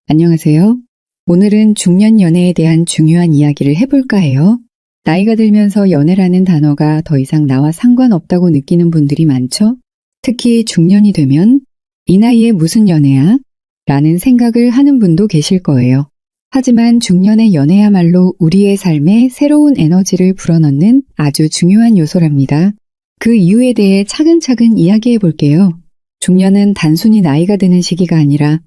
안녕하세요. 오늘은 중년 연애에 대한 중요한 이야기를 해볼까 해요. 나이가 들면서 연애라는 단어가 더 이상 나와 상관없다고 느끼는 분들이 많죠? 특히 중년이 되면 이 나이에 무슨 연애야? 라는 생각을 하는 분도 계실 거예요. 하지만 중년의 연애야말로 우리의 삶에 새로운 에너지를 불어넣는 아주 중요한 요소랍니다. 그 이유에 대해 차근차근 이야기해 볼게요. 중년은 단순히 나이가 드는 시기가 아니라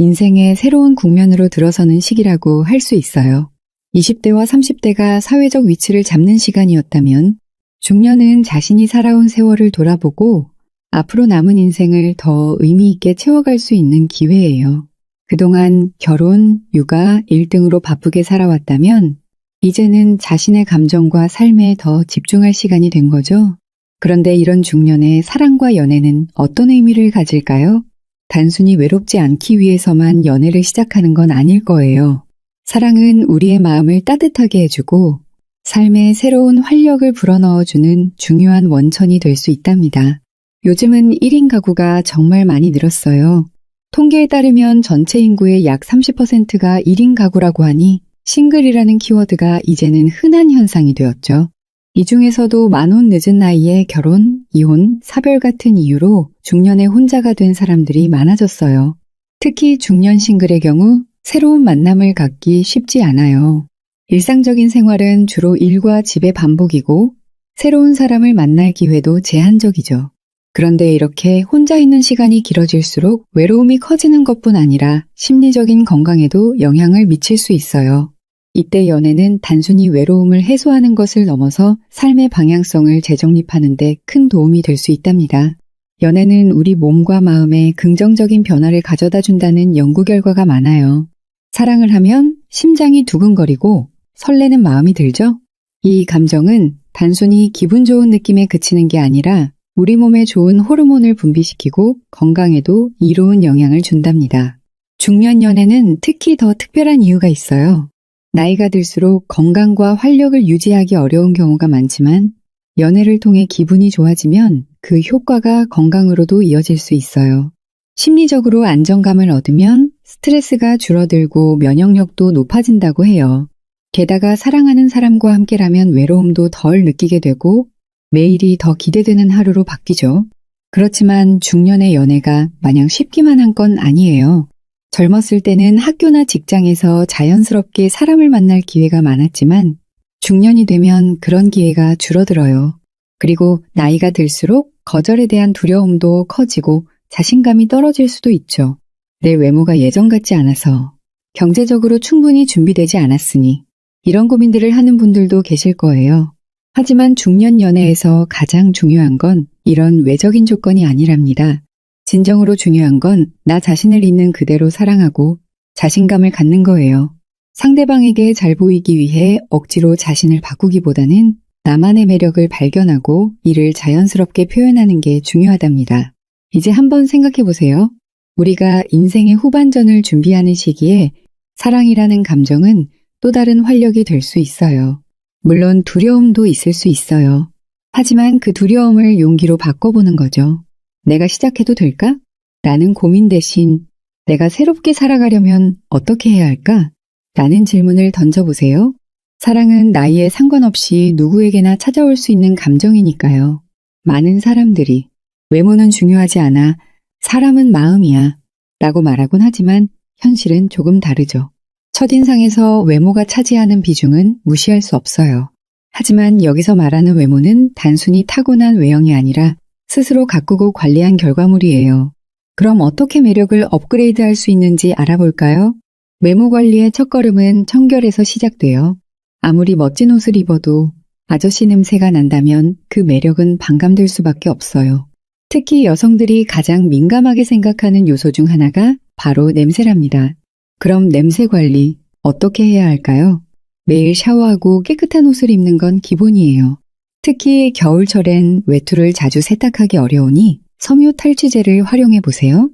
인생의 새로운 국면으로 들어서는 시기라고 할 수 있어요. 20대와 30대가 사회적 위치를 잡는 시간이었다면 중년은 자신이 살아온 세월을 돌아보고 앞으로 남은 인생을 더 의미 있게 채워갈 수 있는 기회예요. 그동안 결혼, 육아, 일 등으로 바쁘게 살아왔다면 이제는 자신의 감정과 삶에 더 집중할 시간이 된 거죠. 그런데 이런 중년의 사랑과 연애는 어떤 의미를 가질까요? 단순히 외롭지 않기 위해서만 연애를 시작하는 건 아닐 거예요. 사랑은 우리의 마음을 따뜻하게 해주고 삶에 새로운 활력을 불어넣어주는 중요한 원천이 될 수 있답니다. 요즘은 1인 가구가 정말 많이 늘었어요. 통계에 따르면 전체 인구의 약 30%가 1인 가구라고 하니 싱글이라는 키워드가 이제는 흔한 현상이 되었죠. 이 중에서도 만혼 늦은 나이에 결혼, 이혼, 사별 같은 이유로 중년에 혼자가 된 사람들이 많아졌어요. 특히 중년 싱글의 경우 새로운 만남을 갖기 쉽지 않아요. 일상적인 생활은 주로 일과 집의 반복이고 새로운 사람을 만날 기회도 제한적이죠. 그런데 이렇게 혼자 있는 시간이 길어질수록 외로움이 커지는 것뿐 아니라 심리적인 건강에도 영향을 미칠 수 있어요. 이때 연애는 단순히 외로움을 해소하는 것을 넘어서 삶의 방향성을 재정립하는 데 큰 도움이 될 수 있답니다. 연애는 우리 몸과 마음에 긍정적인 변화를 가져다 준다는 연구 결과가 많아요. 사랑을 하면 심장이 두근거리고 설레는 마음이 들죠? 이 감정은 단순히 기분 좋은 느낌에 그치는 게 아니라 우리 몸에 좋은 호르몬을 분비시키고 건강에도 이로운 영향을 준답니다. 중년 연애는 특히 더 특별한 이유가 있어요. 나이가 들수록 건강과 활력을 유지하기 어려운 경우가 많지만 연애를 통해 기분이 좋아지면 그 효과가 건강으로도 이어질 수 있어요. 심리적으로 안정감을 얻으면 스트레스가 줄어들고 면역력도 높아진다고 해요. 게다가 사랑하는 사람과 함께라면 외로움도 덜 느끼게 되고 매일이 더 기대되는 하루로 바뀌죠. 그렇지만 중년의 연애가 마냥 쉽기만 한 건 아니에요. 젊었을 때는 학교나 직장에서 자연스럽게 사람을 만날 기회가 많았지만 중년이 되면 그런 기회가 줄어들어요. 그리고 나이가 들수록 거절에 대한 두려움도 커지고 자신감이 떨어질 수도 있죠. 내 외모가 예전 같지 않아서, 경제적으로 충분히 준비되지 않았으니 이런 고민들을 하는 분들도 계실 거예요. 하지만 중년 연애에서 가장 중요한 건 이런 외적인 조건이 아니랍니다. 진정으로 중요한 건 나 자신을 있는 그대로 사랑하고 자신감을 갖는 거예요. 상대방에게 잘 보이기 위해 억지로 자신을 바꾸기보다는 나만의 매력을 발견하고 이를 자연스럽게 표현하는 게 중요하답니다. 이제 한번 생각해 보세요. 우리가 인생의 후반전을 준비하는 시기에 사랑이라는 감정은 또 다른 활력이 될 수 있어요. 물론 두려움도 있을 수 있어요. 하지만 그 두려움을 용기로 바꿔보는 거죠. 내가 시작해도 될까? 라는 고민 대신 내가 새롭게 살아가려면 어떻게 해야 할까? 라는 질문을 던져보세요. 사랑은 나이에 상관없이 누구에게나 찾아올 수 있는 감정이니까요. 많은 사람들이 외모는 중요하지 않아, 사람은 마음이야 라고 말하곤 하지만 현실은 조금 다르죠. 첫인상에서 외모가 차지하는 비중은 무시할 수 없어요. 하지만 여기서 말하는 외모는 단순히 타고난 외형이 아니라 스스로 가꾸고 관리한 결과물이에요. 그럼 어떻게 매력을 업그레이드할 수 있는지 알아볼까요? 외모 관리의 첫걸음은 청결에서 시작돼요. 아무리 멋진 옷을 입어도 아저씨 냄새가 난다면 그 매력은 반감될 수밖에 없어요. 특히 여성들이 가장 민감하게 생각하는 요소 중 하나가 바로 냄새랍니다. 그럼 냄새 관리 어떻게 해야 할까요? 매일 샤워하고 깨끗한 옷을 입는 건 기본이에요. 특히 겨울철엔 외투를 자주 세탁하기 어려우니 섬유 탈취제를 활용해 보세요.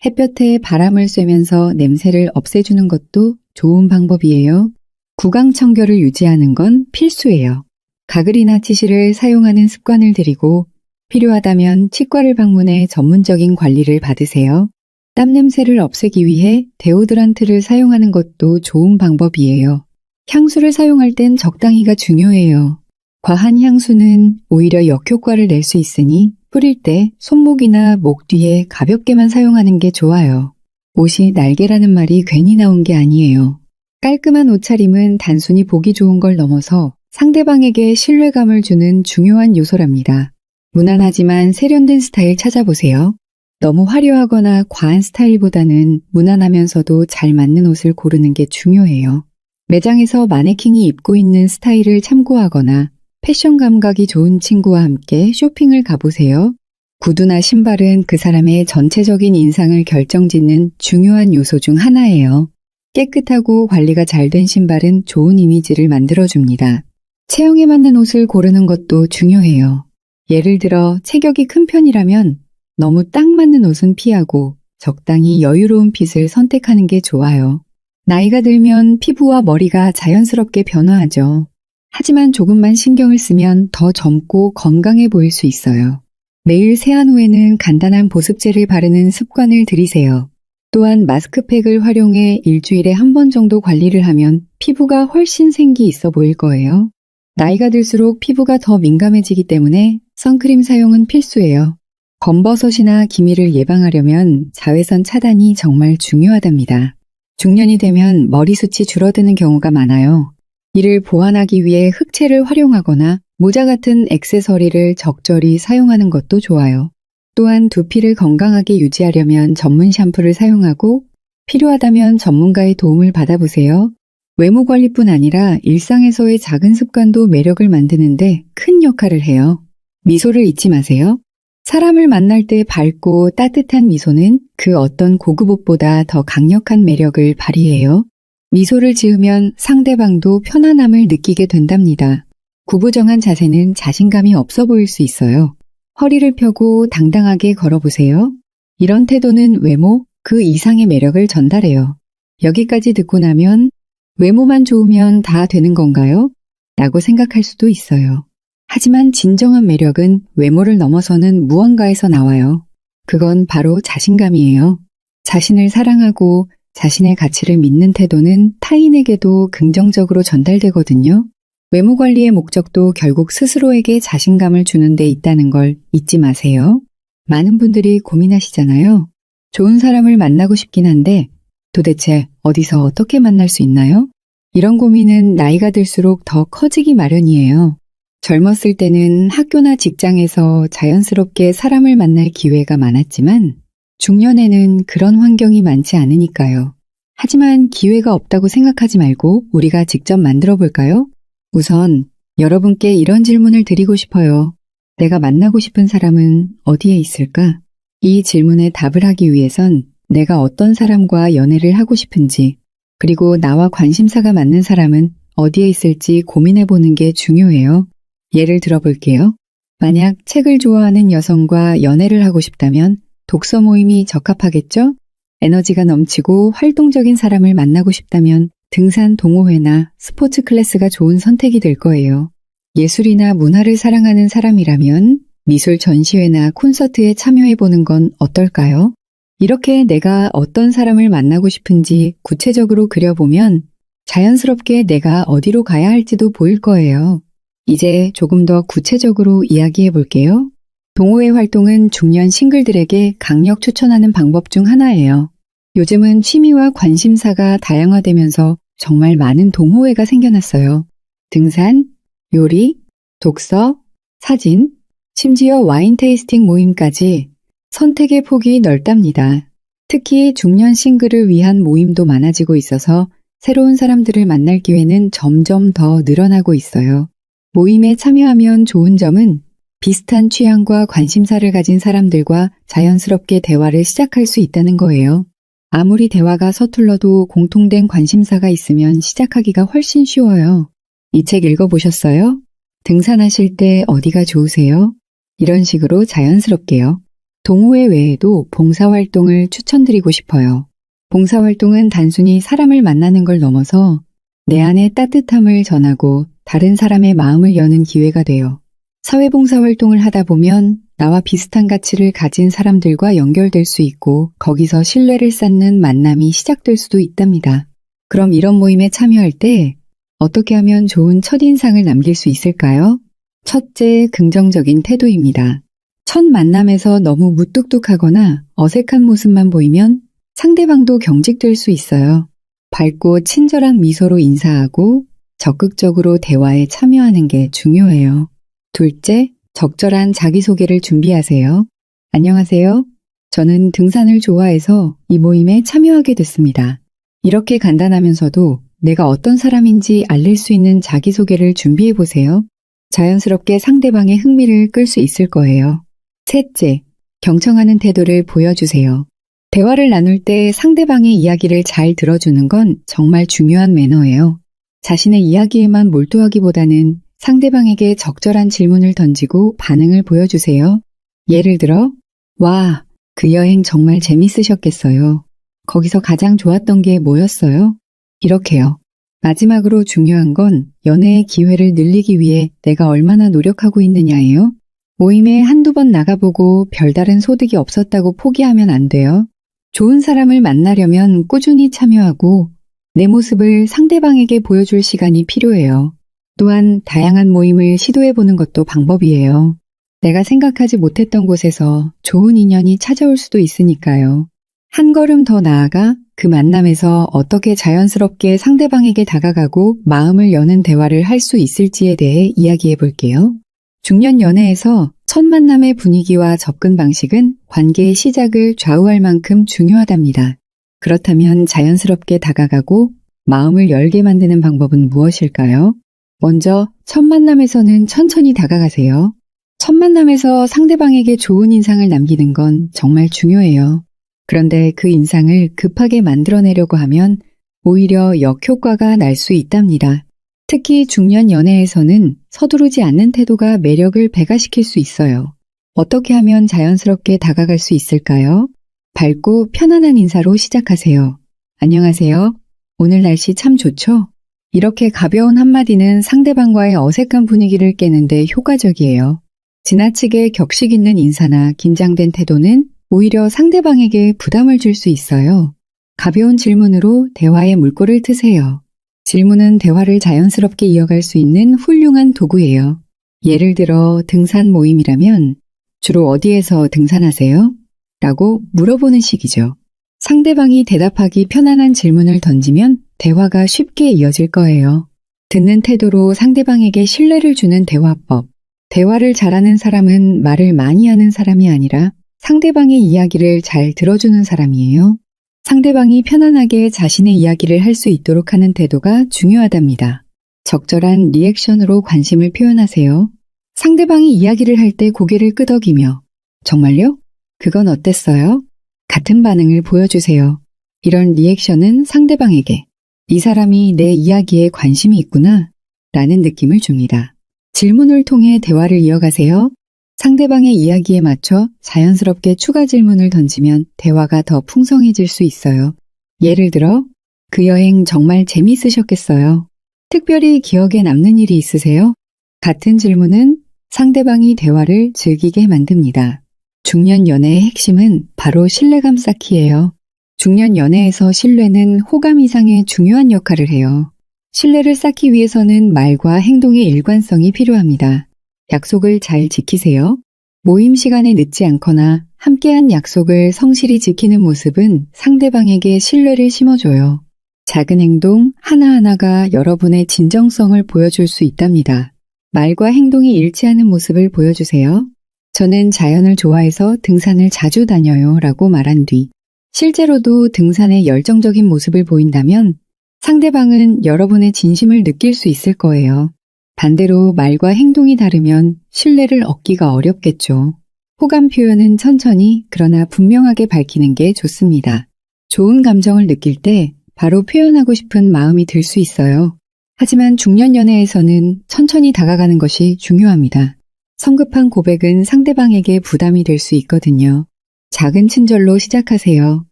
햇볕에 바람을 쐬면서 냄새를 없애주는 것도 좋은 방법이에요. 구강 청결을 유지하는 건 필수예요. 가글이나 티슈를 사용하는 습관을 들이고 필요하다면 치과를 방문해 전문적인 관리를 받으세요. 땀 냄새를 없애기 위해 데오드란트를 사용하는 것도 좋은 방법이에요. 향수를 사용할 땐 적당히가 중요해요. 과한 향수는 오히려 역효과를 낼 수 있으니 뿌릴 때 손목이나 목 뒤에 가볍게만 사용하는 게 좋아요. 옷이 날개라는 말이 괜히 나온 게 아니에요. 깔끔한 옷차림은 단순히 보기 좋은 걸 넘어서 상대방에게 신뢰감을 주는 중요한 요소랍니다. 무난하지만 세련된 스타일 찾아보세요. 너무 화려하거나 과한 스타일보다는 무난하면서도 잘 맞는 옷을 고르는 게 중요해요. 매장에서 마네킹이 입고 있는 스타일을 참고하거나 패션 감각이 좋은 친구와 함께 쇼핑을 가보세요. 구두나 신발은 그 사람의 전체적인 인상을 결정짓는 중요한 요소 중 하나예요. 깨끗하고 관리가 잘 된 신발은 좋은 이미지를 만들어줍니다. 체형에 맞는 옷을 고르는 것도 중요해요. 예를 들어 체격이 큰 편이라면 너무 딱 맞는 옷은 피하고 적당히 여유로운 핏을 선택하는 게 좋아요. 나이가 들면 피부와 머리가 자연스럽게 변화하죠. 하지만 조금만 신경을 쓰면 더 젊고 건강해 보일 수 있어요. 매일 세안 후에는 간단한 보습제를 바르는 습관을 들이세요. 또한 마스크팩을 활용해 일주일에 한 번 정도 관리를 하면 피부가 훨씬 생기 있어 보일 거예요. 나이가 들수록 피부가 더 민감해지기 때문에 선크림 사용은 필수예요. 검버섯이나 기미를 예방하려면 자외선 차단이 정말 중요하답니다. 중년이 되면 머리숱이 줄어드는 경우가 많아요. 이를 보완하기 위해 흑채를 활용하거나 모자 같은 액세서리를 적절히 사용하는 것도 좋아요. 또한 두피를 건강하게 유지하려면 전문 샴푸를 사용하고 필요하다면 전문가의 도움을 받아보세요. 외모 관리뿐 아니라 일상에서의 작은 습관도 매력을 만드는데 큰 역할을 해요. 미소를 잊지 마세요. 사람을 만날 때 밝고 따뜻한 미소는 그 어떤 고급 옷보다 더 강력한 매력을 발휘해요. 미소를 지으면 상대방도 편안함을 느끼게 된답니다. 구부정한 자세는 자신감이 없어 보일 수 있어요. 허리를 펴고 당당하게 걸어보세요. 이런 태도는 외모 그 이상의 매력을 전달해요. 여기까지 듣고 나면 외모만 좋으면 다 되는 건가요? 라고 생각할 수도 있어요. 하지만 진정한 매력은 외모를 넘어서는 무언가에서 나와요. 그건 바로 자신감이에요. 자신을 사랑하고 자신의 가치를 믿는 태도는 타인에게도 긍정적으로 전달되거든요. 외모 관리의 목적도 결국 스스로에게 자신감을 주는 데 있다는 걸 잊지 마세요. 많은 분들이 고민하시잖아요. 좋은 사람을 만나고 싶긴 한데 도대체 어디서 어떻게 만날 수 있나요? 이런 고민은 나이가 들수록 더 커지기 마련이에요. 젊었을 때는 학교나 직장에서 자연스럽게 사람을 만날 기회가 많았지만 중년에는 그런 환경이 많지 않으니까요. 하지만 기회가 없다고 생각하지 말고 우리가 직접 만들어 볼까요? 우선 여러분께 이런 질문을 드리고 싶어요. 내가 만나고 싶은 사람은 어디에 있을까? 이 질문에 답을 하기 위해선 내가 어떤 사람과 연애를 하고 싶은지, 그리고 나와 관심사가 맞는 사람은 어디에 있을지 고민해 보는 게 중요해요. 예를 들어 볼게요. 만약 책을 좋아하는 여성과 연애를 하고 싶다면 독서 모임이 적합하겠죠? 에너지가 넘치고 활동적인 사람을 만나고 싶다면 등산 동호회나 스포츠 클래스가 좋은 선택이 될 거예요. 예술이나 문화를 사랑하는 사람이라면 미술 전시회나 콘서트에 참여해보는 건 어떨까요? 이렇게 내가 어떤 사람을 만나고 싶은지 구체적으로 그려보면 자연스럽게 내가 어디로 가야 할지도 보일 거예요. 이제 조금 더 구체적으로 이야기해 볼게요. 동호회 활동은 중년 싱글들에게 강력 추천하는 방법 중 하나예요. 요즘은 취미와 관심사가 다양화되면서 정말 많은 동호회가 생겨났어요. 등산, 요리, 독서, 사진, 심지어 와인 테이스팅 모임까지 선택의 폭이 넓답니다. 특히 중년 싱글을 위한 모임도 많아지고 있어서 새로운 사람들을 만날 기회는 점점 더 늘어나고 있어요. 모임에 참여하면 좋은 점은 비슷한 취향과 관심사를 가진 사람들과 자연스럽게 대화를 시작할 수 있다는 거예요. 아무리 대화가 서툴러도 공통된 관심사가 있으면 시작하기가 훨씬 쉬워요. 이 책 읽어보셨어요? 등산하실 때 어디가 좋으세요? 이런 식으로 자연스럽게요. 동호회 외에도 봉사활동을 추천드리고 싶어요. 봉사활동은 단순히 사람을 만나는 걸 넘어서 내 안의 따뜻함을 전하고 다른 사람의 마음을 여는 기회가 돼요. 사회봉사활동을 하다 보면 나와 비슷한 가치를 가진 사람들과 연결될 수 있고 거기서 신뢰를 쌓는 만남이 시작될 수도 있답니다. 그럼 이런 모임에 참여할 때 어떻게 하면 좋은 첫인상을 남길 수 있을까요? 첫째, 긍정적인 태도입니다. 첫 만남에서 너무 무뚝뚝하거나 어색한 모습만 보이면 상대방도 경직될 수 있어요. 밝고 친절한 미소로 인사하고 적극적으로 대화에 참여하는 게 중요해요. 둘째, 적절한 자기소개를 준비하세요. 안녕하세요. 저는 등산을 좋아해서 이 모임에 참여하게 됐습니다. 이렇게 간단하면서도 내가 어떤 사람인지 알릴 수 있는 자기소개를 준비해보세요. 자연스럽게 상대방의 흥미를 끌 수 있을 거예요. 셋째, 경청하는 태도를 보여주세요. 대화를 나눌 때 상대방의 이야기를 잘 들어주는 건 정말 중요한 매너예요. 자신의 이야기에만 몰두하기보다는 상대방에게 적절한 질문을 던지고 반응을 보여주세요. 예를 들어, 와, 그 여행 정말 재밌으셨겠어요. 거기서 가장 좋았던 게 뭐였어요? 이렇게요. 마지막으로 중요한 건 연애의 기회를 늘리기 위해 내가 얼마나 노력하고 있느냐예요. 모임에 한두 번 나가보고 별다른 소득이 없었다고 포기하면 안 돼요. 좋은 사람을 만나려면 꾸준히 참여하고 내 모습을 상대방에게 보여줄 시간이 필요해요. 또한 다양한 모임을 시도해보는 것도 방법이에요. 내가 생각하지 못했던 곳에서 좋은 인연이 찾아올 수도 있으니까요. 한 걸음 더 나아가 그 만남에서 어떻게 자연스럽게 상대방에게 다가가고 마음을 여는 대화를 할 수 있을지에 대해 이야기해 볼게요. 중년 연애에서 첫 만남의 분위기와 접근 방식은 관계의 시작을 좌우할 만큼 중요하답니다. 그렇다면 자연스럽게 다가가고 마음을 열게 만드는 방법은 무엇일까요? 먼저 첫 만남에서는 천천히 다가가세요. 첫 만남에서 상대방에게 좋은 인상을 남기는 건 정말 중요해요. 그런데 그 인상을 급하게 만들어내려고 하면 오히려 역효과가 날 수 있답니다. 특히 중년 연애에서는 서두르지 않는 태도가 매력을 배가시킬 수 있어요. 어떻게 하면 자연스럽게 다가갈 수 있을까요? 밝고 편안한 인사로 시작하세요. 안녕하세요. 오늘 날씨 참 좋죠? 이렇게 가벼운 한마디는 상대방과의 어색한 분위기를 깨는데 효과적이에요. 지나치게 격식 있는 인사나 긴장된 태도는 오히려 상대방에게 부담을 줄 수 있어요. 가벼운 질문으로 대화의 물꼬를 트세요. 질문은 대화를 자연스럽게 이어갈 수 있는 훌륭한 도구예요. 예를 들어 등산 모임이라면 주로 어디에서 등산하세요? 라고 물어보는 식이죠. 상대방이 대답하기 편안한 질문을 던지면 대화가 쉽게 이어질 거예요. 듣는 태도로 상대방에게 신뢰를 주는 대화법. 대화를 잘하는 사람은 말을 많이 하는 사람이 아니라 상대방의 이야기를 잘 들어주는 사람이에요. 상대방이 편안하게 자신의 이야기를 할 수 있도록 하는 태도가 중요하답니다. 적절한 리액션으로 관심을 표현하세요. 상대방이 이야기를 할 때 고개를 끄덕이며 정말요? 그건 어땠어요? 같은 반응을 보여주세요. 이런 리액션은 상대방에게 이 사람이 내 이야기에 관심이 있구나 라는 느낌을 줍니다. 질문을 통해 대화를 이어가세요. 상대방의 이야기에 맞춰 자연스럽게 추가 질문을 던지면 대화가 더 풍성해질 수 있어요. 예를 들어, 그 여행 정말 재미있으셨겠어요. 특별히 기억에 남는 일이 있으세요? 같은 질문은 상대방이 대화를 즐기게 만듭니다. 중년 연애의 핵심은 바로 신뢰감 쌓기예요. 중년 연애에서 신뢰는 호감 이상의 중요한 역할을 해요. 신뢰를 쌓기 위해서는 말과 행동의 일관성이 필요합니다. 약속을 잘 지키세요. 모임 시간에 늦지 않거나 함께한 약속을 성실히 지키는 모습은 상대방에게 신뢰를 심어줘요. 작은 행동 하나하나가 여러분의 진정성을 보여줄 수 있답니다. 말과 행동이 일치하는 모습을 보여주세요. 저는 자연을 좋아해서 등산을 자주 다녀요 라고 말한 뒤 실제로도 등산에 열정적인 모습을 보인다면 상대방은 여러분의 진심을 느낄 수 있을 거예요. 반대로 말과 행동이 다르면 신뢰를 얻기가 어렵겠죠. 호감 표현은 천천히 그러나 분명하게 밝히는 게 좋습니다. 좋은 감정을 느낄 때 바로 표현하고 싶은 마음이 들 수 있어요. 하지만 중년 연애에서는 천천히 다가가는 것이 중요합니다. 성급한 고백은 상대방에게 부담이 될 수 있거든요. 작은 친절로 시작하세요.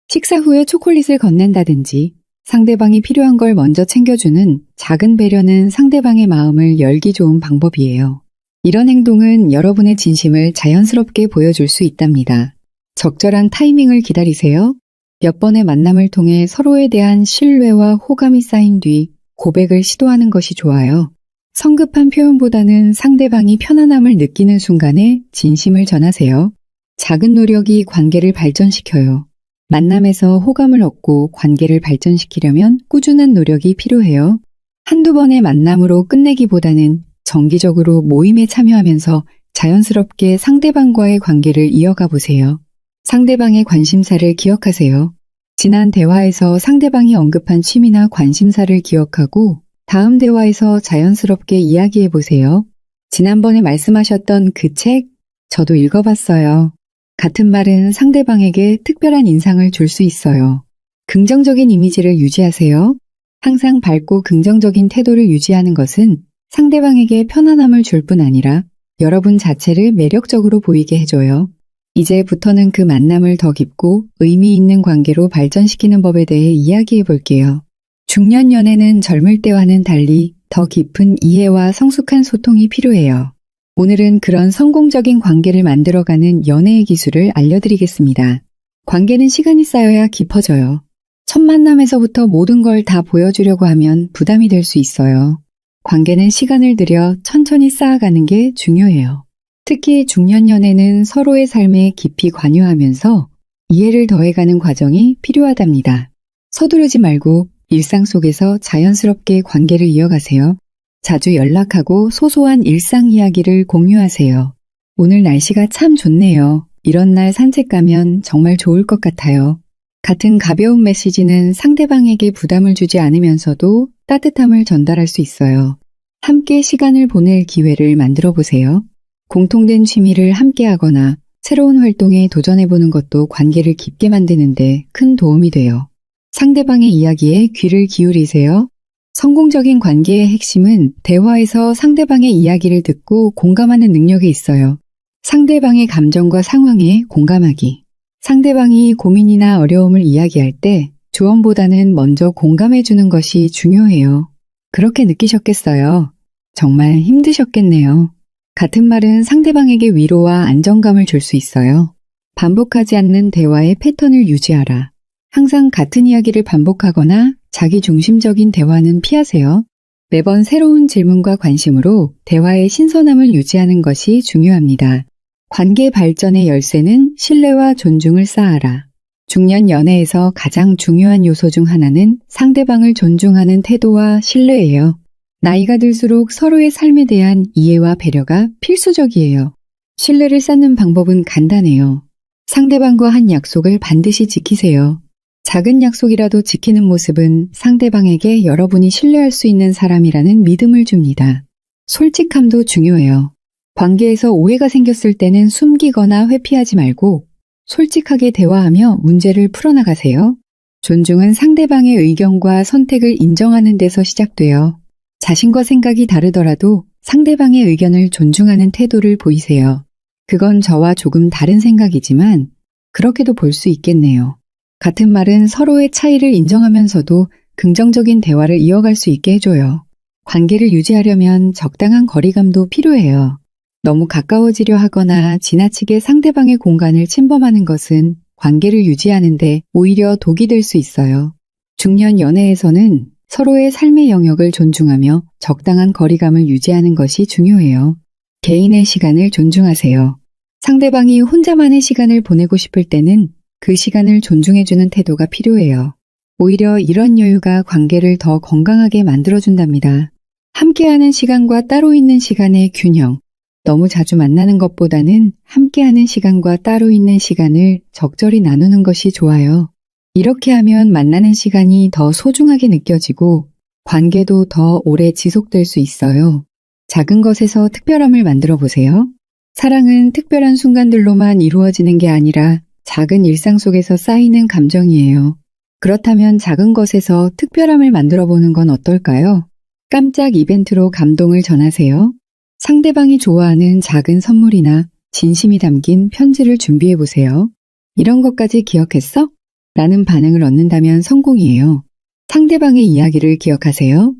식사 후에 초콜릿을 건넨다든지 상대방이 필요한 걸 먼저 챙겨주는 작은 배려는 상대방의 마음을 열기 좋은 방법이에요. 이런 행동은 여러분의 진심을 자연스럽게 보여줄 수 있답니다. 적절한 타이밍을 기다리세요. 몇 번의 만남을 통해 서로에 대한 신뢰와 호감이 쌓인 뒤 고백을 시도하는 것이 좋아요. 성급한 표현보다는 상대방이 편안함을 느끼는 순간에 진심을 전하세요. 작은 노력이 관계를 발전시켜요. 만남에서 호감을 얻고 관계를 발전시키려면 꾸준한 노력이 필요해요. 한두 번의 만남으로 끝내기보다는 정기적으로 모임에 참여하면서 자연스럽게 상대방과의 관계를 이어가 보세요. 상대방의 관심사를 기억하세요. 지난 대화에서 상대방이 언급한 취미나 관심사를 기억하고 다음 대화에서 자연스럽게 이야기해 보세요. 지난번에 말씀하셨던 그 책, 저도 읽어봤어요. 같은 말은 상대방에게 특별한 인상을 줄 수 있어요. 긍정적인 이미지를 유지하세요. 항상 밝고 긍정적인 태도를 유지하는 것은 상대방에게 편안함을 줄 뿐 아니라 여러분 자체를 매력적으로 보이게 해줘요. 이제부터는 그 만남을 더 깊고 의미 있는 관계로 발전시키는 법에 대해 이야기해 볼게요. 중년 연애는 젊을 때와는 달리 더 깊은 이해와 성숙한 소통이 필요해요. 오늘은 그런 성공적인 관계를 만들어가는 연애의 기술을 알려드리겠습니다. 관계는 시간이 쌓여야 깊어져요. 첫 만남에서부터 모든 걸 다 보여주려고 하면 부담이 될 수 있어요. 관계는 시간을 들여 천천히 쌓아가는 게 중요해요. 특히 중년 연애는 서로의 삶에 깊이 관여하면서 이해를 더해가는 과정이 필요하답니다. 서두르지 말고 일상 속에서 자연스럽게 관계를 이어가세요. 자주 연락하고 소소한 일상 이야기를 공유하세요. 오늘 날씨가 참 좋네요. 이런 날 산책 가면 정말 좋을 것 같아요. 같은 가벼운 메시지는 상대방에게 부담을 주지 않으면서도 따뜻함을 전달할 수 있어요. 함께 시간을 보낼 기회를 만들어 보세요. 공통된 취미를 함께 하거나 새로운 활동에 도전해보는 것도 관계를 깊게 만드는데 큰 도움이 돼요. 상대방의 이야기에 귀를 기울이세요. 성공적인 관계의 핵심은 대화에서 상대방의 이야기를 듣고 공감하는 능력에 있어요. 상대방의 감정과 상황에 공감하기. 상대방이 고민이나 어려움을 이야기할 때 조언보다는 먼저 공감해주는 것이 중요해요. 그렇게 느끼셨겠어요? 정말 힘드셨겠네요. 같은 말은 상대방에게 위로와 안정감을 줄 수 있어요. 반복하지 않는 대화의 패턴을 유지하라. 항상 같은 이야기를 반복하거나 자기 중심적인 대화는 피하세요. 매번 새로운 질문과 관심으로 대화의 신선함을 유지하는 것이 중요합니다. 관계 발전의 열쇠는 신뢰와 존중을 쌓아라. 중년 연애에서 가장 중요한 요소 중 하나는 상대방을 존중하는 태도와 신뢰예요. 나이가 들수록 서로의 삶에 대한 이해와 배려가 필수적이에요. 신뢰를 쌓는 방법은 간단해요. 상대방과 한 약속을 반드시 지키세요. 작은 약속이라도 지키는 모습은 상대방에게 여러분이 신뢰할 수 있는 사람이라는 믿음을 줍니다. 솔직함도 중요해요. 관계에서 오해가 생겼을 때는 숨기거나 회피하지 말고 솔직하게 대화하며 문제를 풀어나가세요. 존중은 상대방의 의견과 선택을 인정하는 데서 시작돼요. 자신과 생각이 다르더라도 상대방의 의견을 존중하는 태도를 보이세요. 그건 저와 조금 다른 생각이지만 그렇게도 볼 수 있겠네요. 같은 말은 서로의 차이를 인정하면서도 긍정적인 대화를 이어갈 수 있게 해줘요. 관계를 유지하려면 적당한 거리감도 필요해요. 너무 가까워지려 하거나 지나치게 상대방의 공간을 침범하는 것은 관계를 유지하는데 오히려 독이 될 수 있어요. 중년 연애에서는 서로의 삶의 영역을 존중하며 적당한 거리감을 유지하는 것이 중요해요. 개인의 시간을 존중하세요. 상대방이 혼자만의 시간을 보내고 싶을 때는 그 시간을 존중해주는 태도가 필요해요. 오히려 이런 여유가 관계를 더 건강하게 만들어준답니다. 함께하는 시간과 따로 있는 시간의 균형. 너무 자주 만나는 것보다는 함께하는 시간과 따로 있는 시간을 적절히 나누는 것이 좋아요. 이렇게 하면 만나는 시간이 더 소중하게 느껴지고 관계도 더 오래 지속될 수 있어요. 작은 것에서 특별함을 만들어 보세요. 사랑은 특별한 순간들로만 이루어지는 게 아니라 작은 일상 속에서 쌓이는 감정이에요. 그렇다면 작은 것에서 특별함을 만들어 보는 건 어떨까요? 깜짝 이벤트로 감동을 전하세요. 상대방이 좋아하는 작은 선물이나 진심이 담긴 편지를 준비해 보세요. 이런 것까지 기억했어? 라는 반응을 얻는다면 성공이에요. 상대방의 이야기를 기억하세요.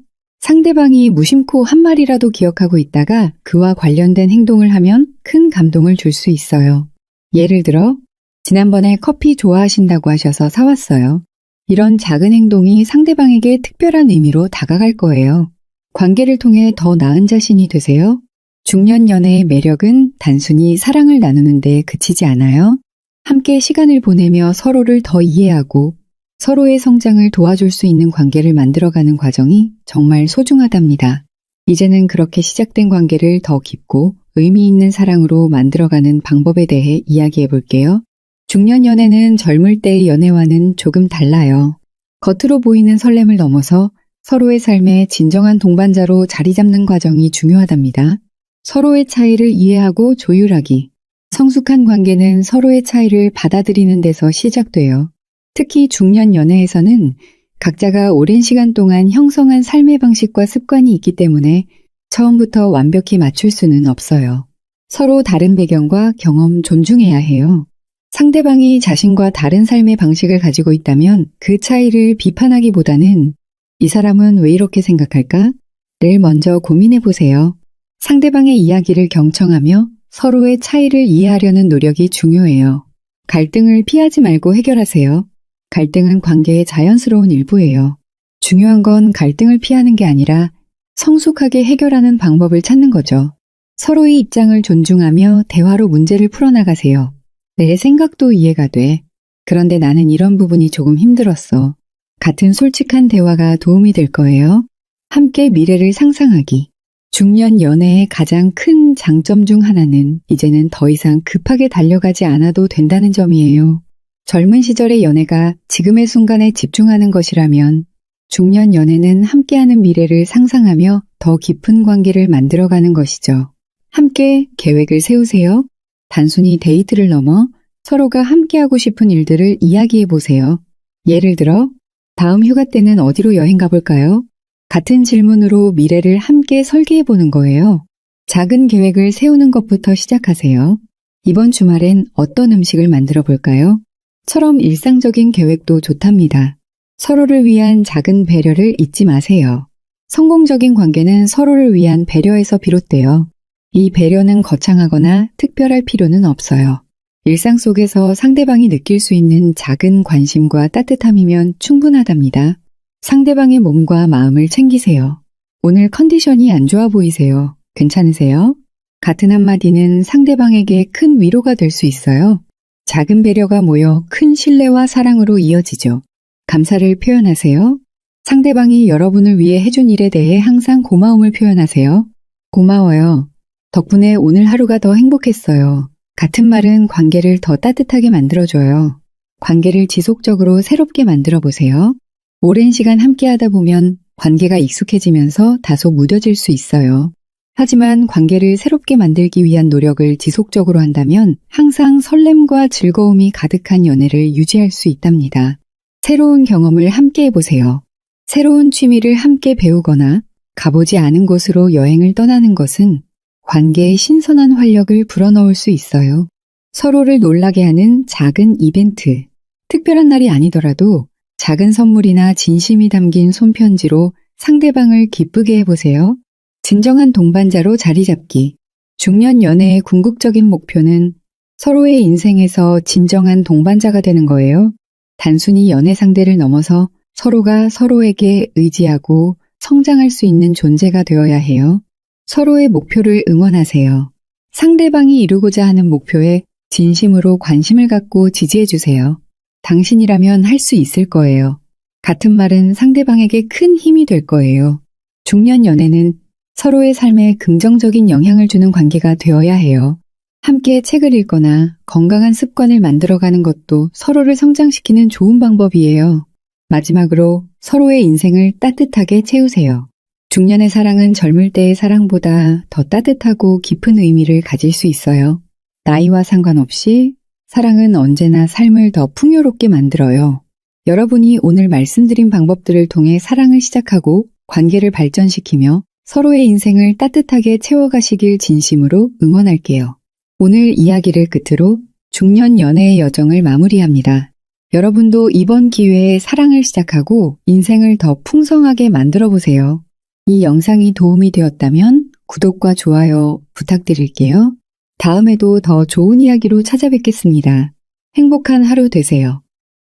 상대방이 무심코 한 말이라도 기억하고 있다가 그와 관련된 행동을 하면 큰 감동을 줄 수 있어요. 예를 들어, 지난번에 커피 좋아하신다고 하셔서 사왔어요. 이런 작은 행동이 상대방에게 특별한 의미로 다가갈 거예요. 관계를 통해 더 나은 자신이 되세요. 중년 연애의 매력은 단순히 사랑을 나누는 데 그치지 않아요. 함께 시간을 보내며 서로를 더 이해하고 서로의 성장을 도와줄 수 있는 관계를 만들어가는 과정이 정말 소중하답니다. 이제는 그렇게 시작된 관계를 더 깊고 의미 있는 사랑으로 만들어가는 방법에 대해 이야기해 볼게요. 중년 연애는 젊을 때의 연애와는 조금 달라요. 겉으로 보이는 설렘을 넘어서 서로의 삶에 진정한 동반자로 자리 잡는 과정이 중요하답니다. 서로의 차이를 이해하고 조율하기. 성숙한 관계는 서로의 차이를 받아들이는 데서 시작돼요. 특히 중년 연애에서는 각자가 오랜 시간 동안 형성한 삶의 방식과 습관이 있기 때문에 처음부터 완벽히 맞출 수는 없어요. 서로 다른 배경과 경험 존중해야 해요. 상대방이 자신과 다른 삶의 방식을 가지고 있다면 그 차이를 비판하기보다는 이 사람은 왜 이렇게 생각할까? 를 먼저 고민해 보세요. 상대방의 이야기를 경청하며 서로의 차이를 이해하려는 노력이 중요해요. 갈등을 피하지 말고 해결하세요. 갈등은 관계의 자연스러운 일부예요. 중요한 건 갈등을 피하는 게 아니라 성숙하게 해결하는 방법을 찾는 거죠. 서로의 입장을 존중하며 대화로 문제를 풀어나가세요. 내 생각도 이해가 돼. 그런데 나는 이런 부분이 조금 힘들었어. 같은 솔직한 대화가 도움이 될 거예요. 함께 미래를 상상하기. 중년 연애의 가장 큰 장점 중 하나는 이제는 더 이상 급하게 달려가지 않아도 된다는 점이에요. 젊은 시절의 연애가 지금의 순간에 집중하는 것이라면 중년 연애는 함께하는 미래를 상상하며 더 깊은 관계를 만들어가는 것이죠. 함께 계획을 세우세요. 단순히 데이트를 넘어 서로가 함께하고 싶은 일들을 이야기해 보세요. 예를 들어, 다음 휴가 때는 어디로 여행 가볼까요? 같은 질문으로 미래를 함께 설계해 보는 거예요. 작은 계획을 세우는 것부터 시작하세요. 이번 주말엔 어떤 음식을 만들어 볼까요? 처럼 일상적인 계획도 좋답니다. 서로를 위한 작은 배려를 잊지 마세요. 성공적인 관계는 서로를 위한 배려에서 비롯돼요. 이 배려는 거창하거나 특별할 필요는 없어요. 일상 속에서 상대방이 느낄 수 있는 작은 관심과 따뜻함이면 충분하답니다. 상대방의 몸과 마음을 챙기세요. 오늘 컨디션이 안 좋아 보이세요. 괜찮으세요? 같은 한마디는 상대방에게 큰 위로가 될 수 있어요. 작은 배려가 모여 큰 신뢰와 사랑으로 이어지죠. 감사를 표현하세요. 상대방이 여러분을 위해 해준 일에 대해 항상 고마움을 표현하세요. 고마워요. 덕분에 오늘 하루가 더 행복했어요. 같은 말은 관계를 더 따뜻하게 만들어줘요. 관계를 지속적으로 새롭게 만들어 보세요. 오랜 시간 함께하다 보면 관계가 익숙해지면서 다소 무뎌질 수 있어요. 하지만 관계를 새롭게 만들기 위한 노력을 지속적으로 한다면 항상 설렘과 즐거움이 가득한 연애를 유지할 수 있답니다. 새로운 경험을 함께 해보세요. 새로운 취미를 함께 배우거나 가보지 않은 곳으로 여행을 떠나는 것은 관계에 신선한 활력을 불어넣을 수 있어요. 서로를 놀라게 하는 작은 이벤트. 특별한 날이 아니더라도 작은 선물이나 진심이 담긴 손편지로 상대방을 기쁘게 해보세요. 진정한 동반자로 자리 잡기. 중년 연애의 궁극적인 목표는 서로의 인생에서 진정한 동반자가 되는 거예요. 단순히 연애 상대를 넘어서 서로가 서로에게 의지하고 성장할 수 있는 존재가 되어야 해요. 서로의 목표를 응원하세요. 상대방이 이루고자 하는 목표에 진심으로 관심을 갖고 지지해 주세요. 당신이라면 할 수 있을 거예요. 같은 말은 상대방에게 큰 힘이 될 거예요. 중년 연애는 서로의 삶에 긍정적인 영향을 주는 관계가 되어야 해요. 함께 책을 읽거나 건강한 습관을 만들어가는 것도 서로를 성장시키는 좋은 방법이에요. 마지막으로 서로의 인생을 따뜻하게 채우세요. 중년의 사랑은 젊을 때의 사랑보다 더 따뜻하고 깊은 의미를 가질 수 있어요. 나이와 상관없이 사랑은 언제나 삶을 더 풍요롭게 만들어요. 여러분이 오늘 말씀드린 방법들을 통해 사랑을 시작하고 관계를 발전시키며 서로의 인생을 따뜻하게 채워가시길 진심으로 응원할게요. 오늘 이야기를 끝으로 중년 연애의 여정을 마무리합니다. 여러분도 이번 기회에 사랑을 시작하고 인생을 더 풍성하게 만들어 보세요. 이 영상이 도움이 되었다면 구독과 좋아요 부탁드릴게요. 다음에도 더 좋은 이야기로 찾아뵙겠습니다. 행복한 하루 되세요.